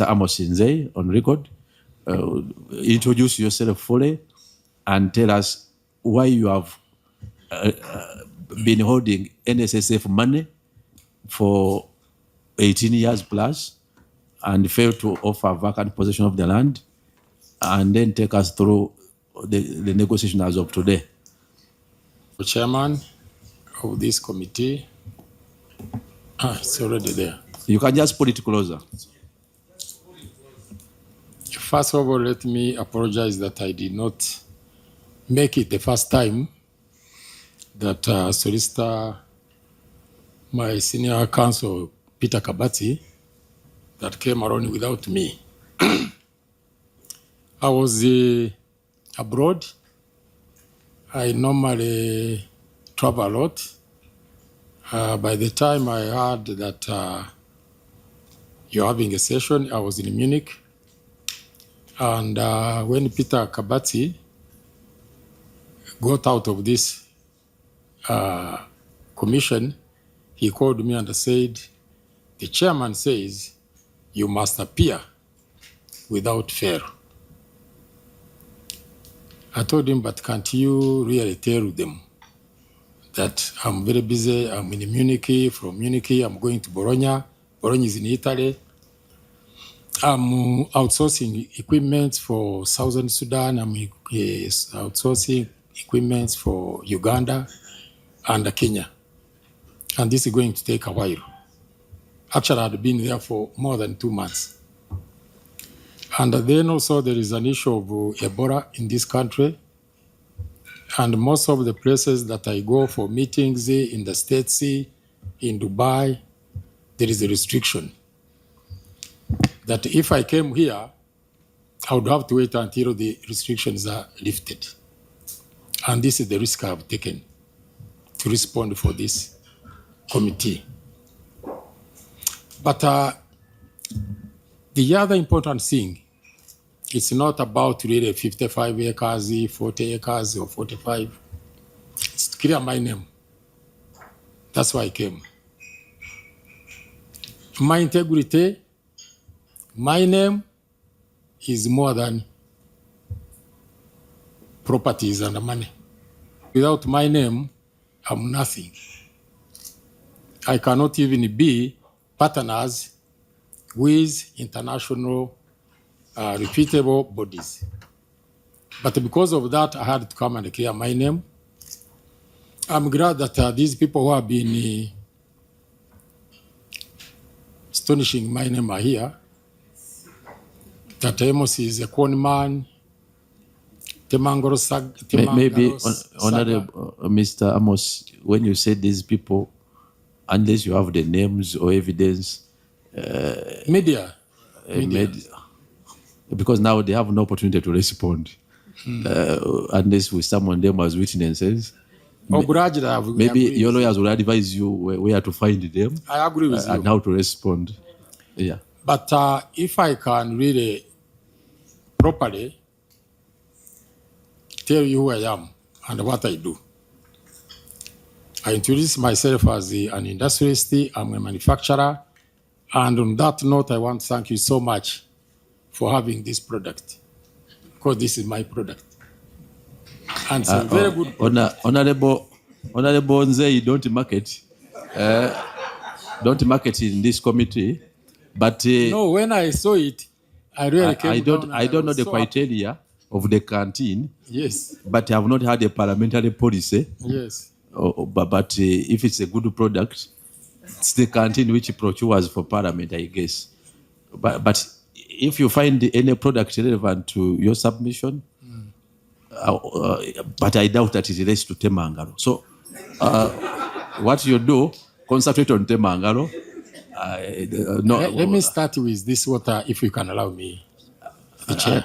Amos Nzei on record. Introduce yourself fully and tell us why you have been holding NSSF money for 18 years plus and failed to offer vacant possession of the land, and then take us through the negotiation as of today. The chairman of this committee, it's already there. You can just put it closer. First of all, let me apologize that I did not make it the first time that Solicitor, my senior counsel, Peter Kabati, that came around without me. I was abroad. I normally travel a lot. By the time I heard that you're having a session, I was in Munich. And when Peter Kabati got out of this commission, he called me and said, the chairman says you must appear without fail. I told him, but can't you really tell them that I'm very busy, I'm in Munich, from Munich I'm going to Bologna. Bologna is in Italy. I'm outsourcing equipment for Southern Sudan. I'm outsourcing equipment for Uganda and Kenya. And this is going to take a while. Actually, I'd been there for more than 2 months. And then also there is an issue of Ebola in this country. And most of the places that I go for meetings in the States, in Dubai, there is a restriction that if I came here, I would have to wait until the restrictions are lifted. And this is the risk I've taken to respond for this committee. But the other important thing, it's not about really 55 acres, 40 acres, or 45. It's to clear my name. That's why I came. My integrity, my name is more than properties and money. Without my name, I'm nothing. I cannot even be partners with international reputable bodies. But because of that, I had to come and clear my name. I'm glad that these people who have been astonishing my name are here. That Amos is a con man. Maybe, Honorable Mr. Amos, when you say these people, unless you have the names or evidence, media. Because now they have no opportunity to respond, unless we summon them as witnesses. Maybe your lawyers will advise you where to find them. I agree with you. And how to respond. Yeah. But if I can really properly tell you who I am and what I do. I introduce myself as an industrialist, I'm a manufacturer, and on that note, I want to thank you so much for having this product, because this is my product. And it's a very good product. Honorable Nzei, don't market in this committee, but no, when I saw it, I really came I don't know the criteria of the canteen. Yes. But I have not had a parliamentary policy. Yes. But if it's a good product, it's the canteen which procures for parliament, I guess. But if you find any product relevant to your submission, but I doubt that it relates to Temangalo. So what you do, concentrate on Temangalo. Let me start with this water, if you can allow me.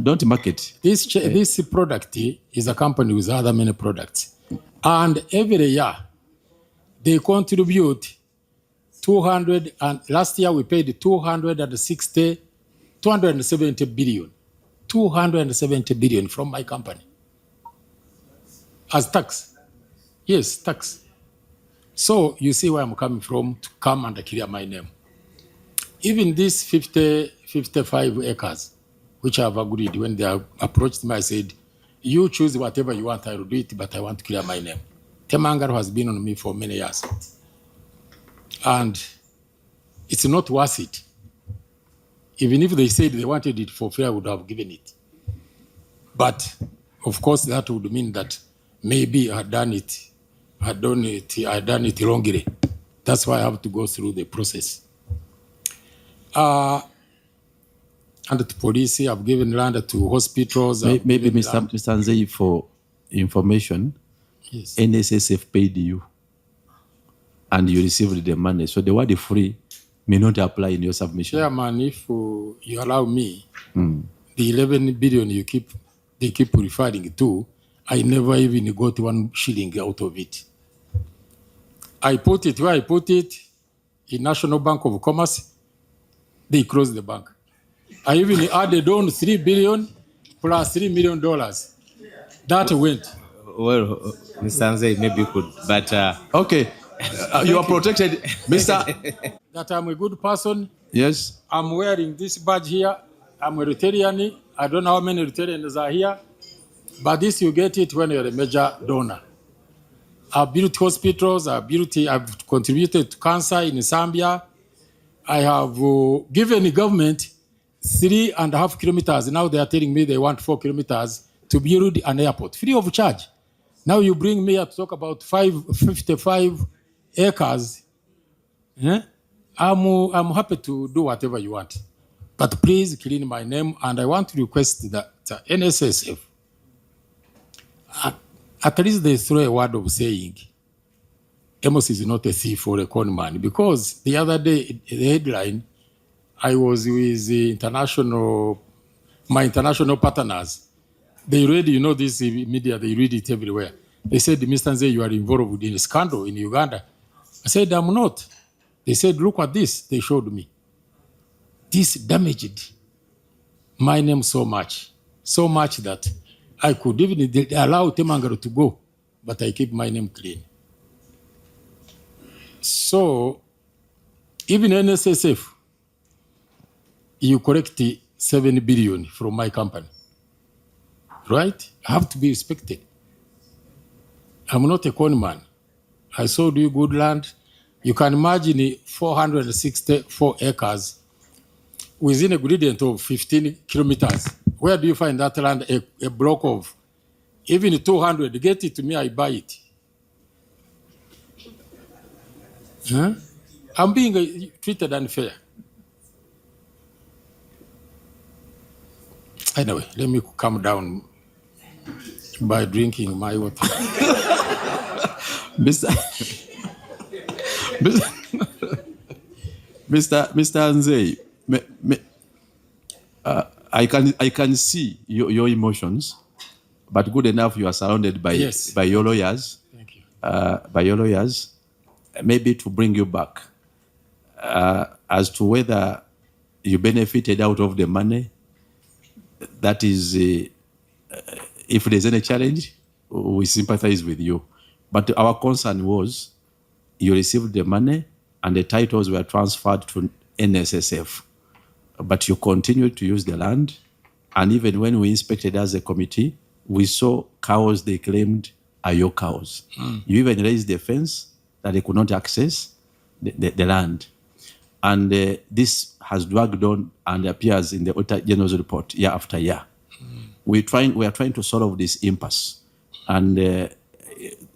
Don't market. This product is a company with other many products. And every year, they contribute 200, and last year we paid 270 billion. 270 billion from my company. As tax. Yes, tax. So you see where I'm coming from to come and clear my name. Even this 55 55 acres, which I've agreed. When they approached me, I said, you choose whatever you want, I will do it, but I want to clear my name. Temangaro has been on me for many years. And it's not worth it. Even if they said they wanted it for free, I would have given it. But of course, that would mean that maybe I had done it wrongly. That's why I have to go through the process. And the police have given land to hospitals. Maybe Mr. Nzei, for information, Yes. NSSF paid you and you received the money. So the word free may not apply in your submission. Chairman, if you allow me, the 11 billion they keep referring to, I never even got 1 shilling out of it. I put it where I put it, in National Bank of Commerce. They closed the bank. I even added on 3 billion plus $3 million. That went. Well, Mr. Nzei, maybe you could, but Okay, you are protected, Mr. That I'm a good person. Yes. I'm wearing this badge here. I'm a Rotarian. I don't know how many Rotarians are here, but this you get it when you're a major donor. I've built hospitals. I've contributed to cancer in Zambia. I have given the government 3.5 kilometers. Now they are telling me they want 4 kilometers to build an airport, free of charge. Now you bring me here to talk about 55 acres. Yeah? I'm happy to do whatever you want. But please clean my name, and I want to request that NSSF, at least they throw a word of saying, Amos is not a thief or a con man, because the other day, the headline, I was with my international partners. They read, this media, they read it everywhere. They said, Mr. Nzei, you are involved in a scandal in Uganda. I said, I'm not. They said, look at this. They showed me. This damaged my name so much that I could even allow Temangaro to go, but I keep my name clean. So, even NSSF, you collect 7 billion from my company, right? I have to be respected. I'm not a con man. I sold you good land. You can imagine 464 acres within a gradient of 15 kilometers. Where do you find that land? A block of even 200. Get it to me, I buy it. Huh? I'm being treated unfair. Anyway, let me calm down by drinking my water. Mr. Nzei, I can see your emotions, but good enough you are surrounded by your lawyers. Thank you. By your lawyers, maybe to bring you back as to whether you benefited out of the money. That is, if there's any challenge, we sympathize with you. But our concern was you received the money and the titles were transferred to NSSF. But you continued to use the land. And even when we inspected as a committee, we saw cows they claimed are your cows. You even raised the fence that they could not access the land. And this has dragged on and appears in the Auditor General's report year after year. We are trying to solve this impasse. And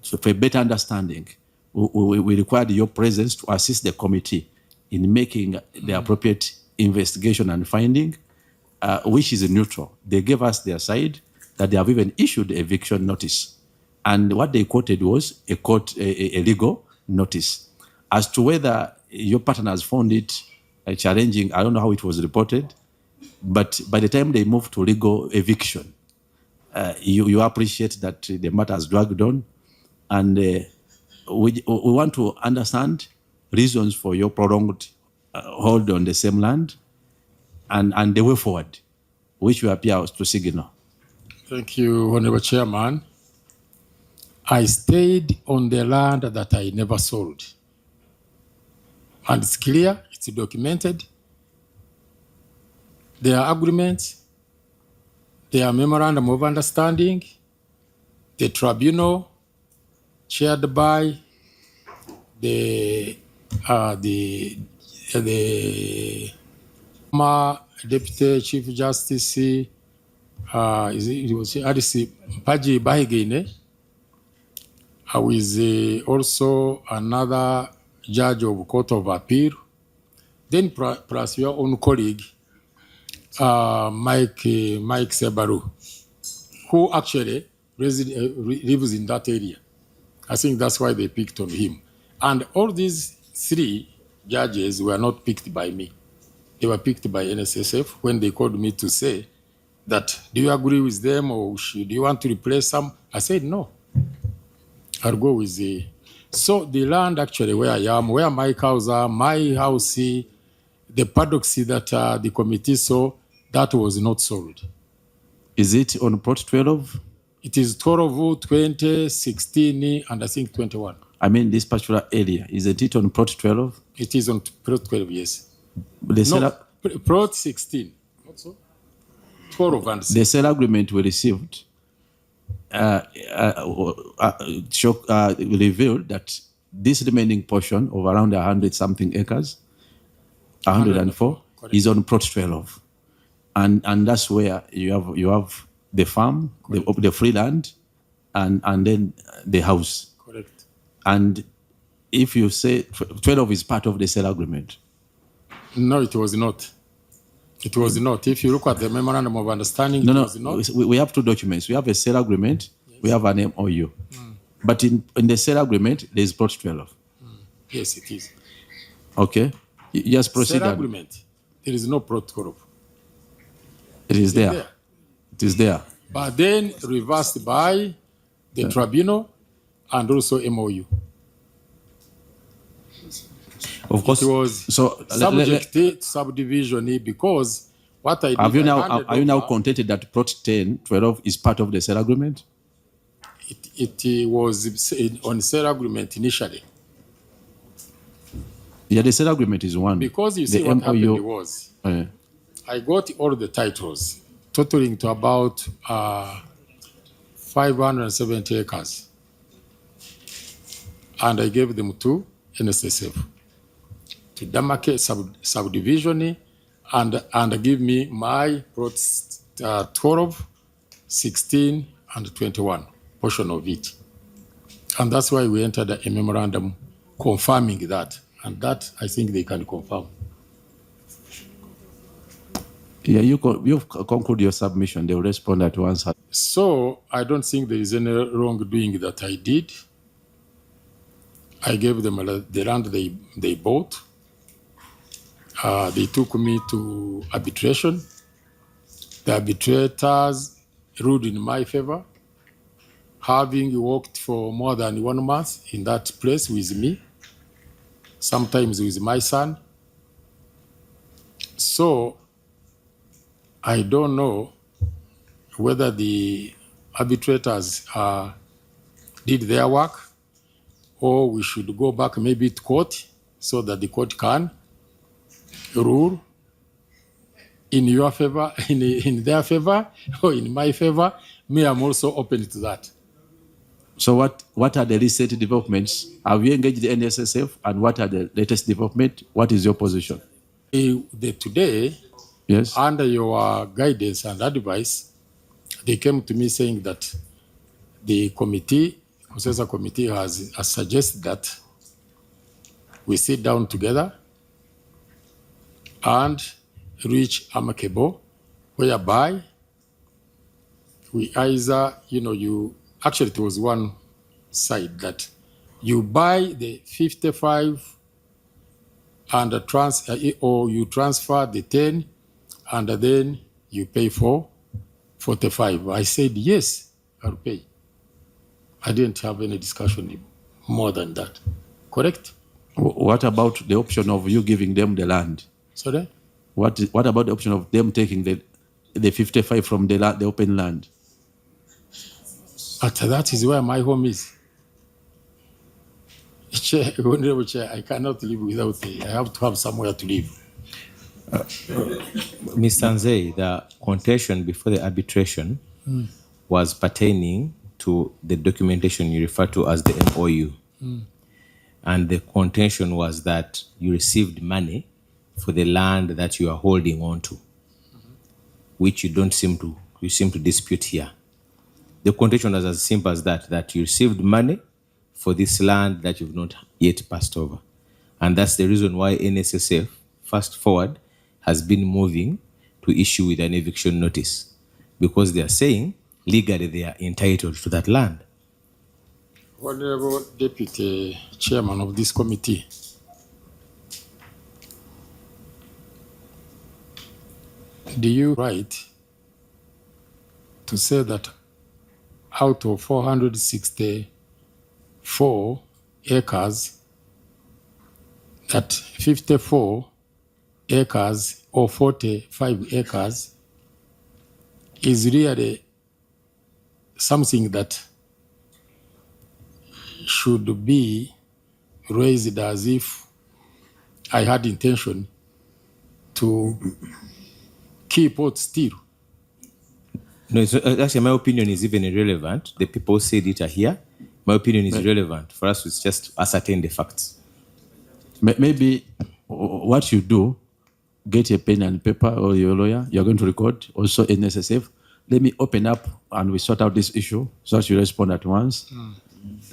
so for a better understanding, we required your presence to assist the committee in making the appropriate investigation and finding, which is neutral. They gave us their side that they have even issued eviction notice. And what they quoted was a legal notice. As to whether your partners found it challenging, I don't know how it was reported, but by the time they moved to legal eviction, you appreciate that the matter has dragged on, and we want to understand reasons for your prolonged hold on the same land and the way forward, which you appear to signal. Thank you, Honorable Chairman. I stayed on the land that I never sold. And it's clear, it's documented. their agreements, their memorandum of understanding, the tribunal chaired by the former Deputy Chief Justice it was Alice Mpaji Bahigine, with also another judge of Court of Appeal, then plus your own colleague, Mike Sebaru, who actually lives in that area. I think that's why they picked on him. And all these three judges were not picked by me. They were picked by NSSF when they called me to say that, do you agree with them or do you want to replace some? I said, no, I'll go with the... So the land actually where I am, where my cows are, my house, the paddocks that the committee saw, that was not sold. Is it on plot 12? It is 12, 20, 16, and I think 21. I mean, this particular area, isn't it on plot 12? It is on plot 12, yes. The plot 16. What so? 12 and 16. The sale agreement we received revealed that this remaining portion of around 100-something acres, 104, is on plot 12. And that's where you have the farm, the free land, and then the house. Correct. And if you say 12 is part of the sale agreement. No, it was not. It was not. If you look at the memorandum of understanding, it was not. We have two documents. We have a sale agreement, yes. We have an MOU. But in the sale agreement, there is plot 12. Yes, it is. Okay. Just proceed. Sale agreement, there is no plot 12. It is there. It is there. But then reversed by the tribunal and also MOU. Of course. It was subject to subdivision because what I did... Are you now contented that plot 12 is part of the sale agreement? It was on sale agreement initially. Yeah, the sale agreement is one. Because you see what happened was, I got all the titles, totaling to about 570 acres. And I gave them to NSSF to demarcate subdivision and give me my plots 12, 16, and 21 portion of it. And that's why we entered a memorandum confirming that. And that, I think they can confirm. Yeah, you've concluded your submission. They will respond at once. So I don't think there is any wrongdoing that I did. I gave them the land they bought. They took me to arbitration. The arbitrators ruled in my favor, having worked for more than 1 month in that place with me, sometimes with my son. So I don't know whether the arbitrators did their work or we should go back maybe to court so that the court can rule in your favor, in their favor, or in my favor. Me, I'm also open to that. So what are the recent developments? Have you engaged the NSSF, and what are the latest developments? What is your position? Today, yes, under your guidance and advice, they came to me saying that the committee, Cosase committee, has suggested that we sit down together and reach amicable, whereby we either, actually it was one side that you buy the 55 and or you transfer the 10 and then you pay for 45. I said, yes, I'll pay. I didn't have any discussion more than that. Correct? What about the option of you giving them the land? Sorry? What about the option of them taking the 55 from the open land? But that is where my home is. I cannot live without it. I have to have somewhere to live. Mr. Nzei, the contention before the arbitration was pertaining to the documentation you refer to as the MOU. And the contention was that you received money for the land that you are holding on to, which you seem to dispute here. The contention was as simple as that you received money for this land that you've not yet passed over. And that's the reason why NSSF, fast forward, has been moving to issue with an eviction notice, because they are saying legally they are entitled to that land. Honorable Deputy Chairman of this committee, do you right to say that out of 464 acres, that 54 acres or 45 acres is really something that should be raised as if I had intention to keep it still? No, it's, actually, my opinion is even irrelevant. The people who said it are here. My opinion is irrelevant. For us, it's just ascertain the facts. Maybe what you do, get a pen and paper, or your lawyer, you're going to record, also NSSF. Let me open up and we sort out this issue so that you respond at once.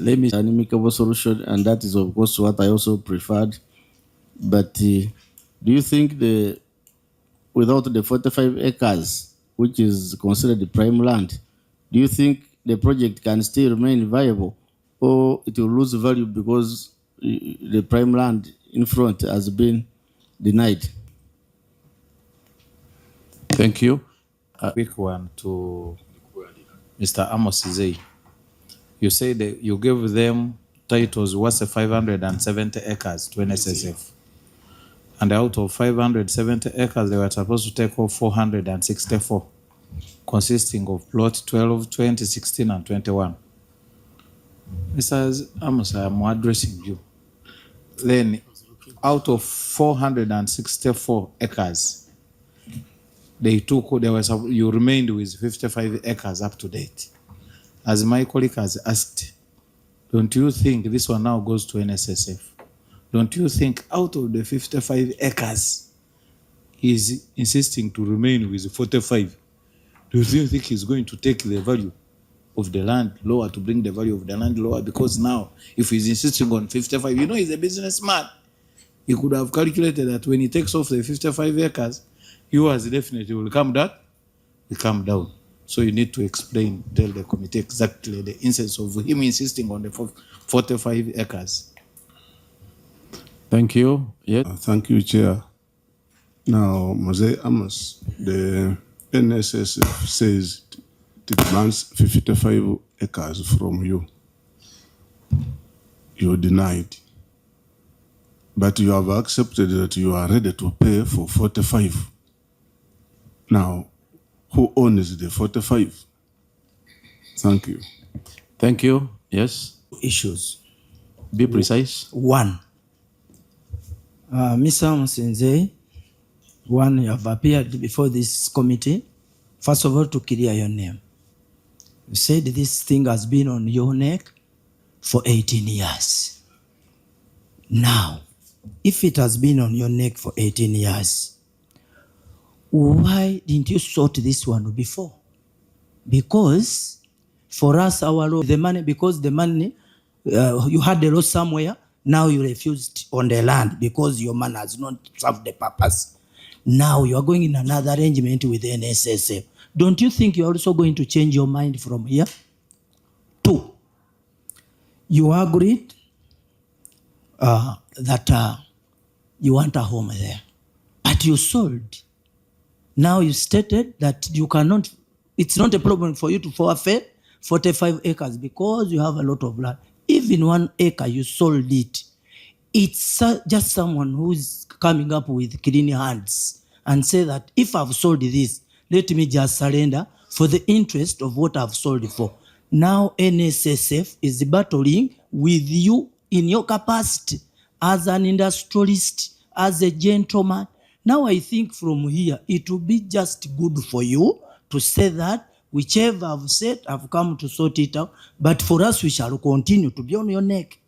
Let me an amicable solution, and that is of course what I also preferred. But do you think without the 45 acres, which is considered the prime land, do you think the project can still remain viable, or it will lose value because the prime land in front has been denied? Thank you. Quick one to Mr. Amos Nzei. You say that you gave them titles worth 570 acres to NSSF. And out of 570 acres, they were supposed to take off 464, consisting of plot 12, 20, 16, and 21. Mr. Amos, I am addressing you. Then, out of 464 acres, you remained with 55 acres up to date. As my colleague has asked, don't you think this one now goes to NSSF? Don't you think out of the 55 acres, he's insisting to remain with 45? Do you think he's going to take the value of the land lower, to bring the value of the land lower? Because now, if he's insisting on 55, he's a businessman. He could have calculated that when he takes off the 55 acres, yours definitely will come down. So you need to tell the committee exactly the instance of him insisting on the 45 acres. Thank you. Yes. Thank you, Chair. Now, Nzei Amos, the NSSF says it demands 55 acres from you. You denied. But you have accepted that you are ready to pay for 45. Now, who owns the 45? Thank you. Thank you. Yes. Issues. Be precise. One, Mr. Nzei, one, you have appeared before this committee. First of all, to clear your name. You said this thing has been on your neck for 18 years. Now, if it has been on your neck for 18 years, why didn't you sort this one before? Because for us, the money, because the money, you had the loss somewhere, now you refused on the land because your man has not served the purpose. Now you are going in another arrangement with the NSSF. Don't you think you're also going to change your mind from here? Two, you agreed that you want a home there, but you sold. Now you stated that you cannot, it's not a problem for you to forfeit 45 acres because you have a lot of land. Even 1 acre, you sold it. It's just someone who's coming up with clean hands and say that if I've sold this, let me just surrender for the interest of what I've sold for. Now NSSF is battling with you in your capacity as an industrialist, as a gentleman. Now I think from here, it will be just good for you to say that whichever I've said, I've come to sort it out. But for us, we shall continue to be on your neck.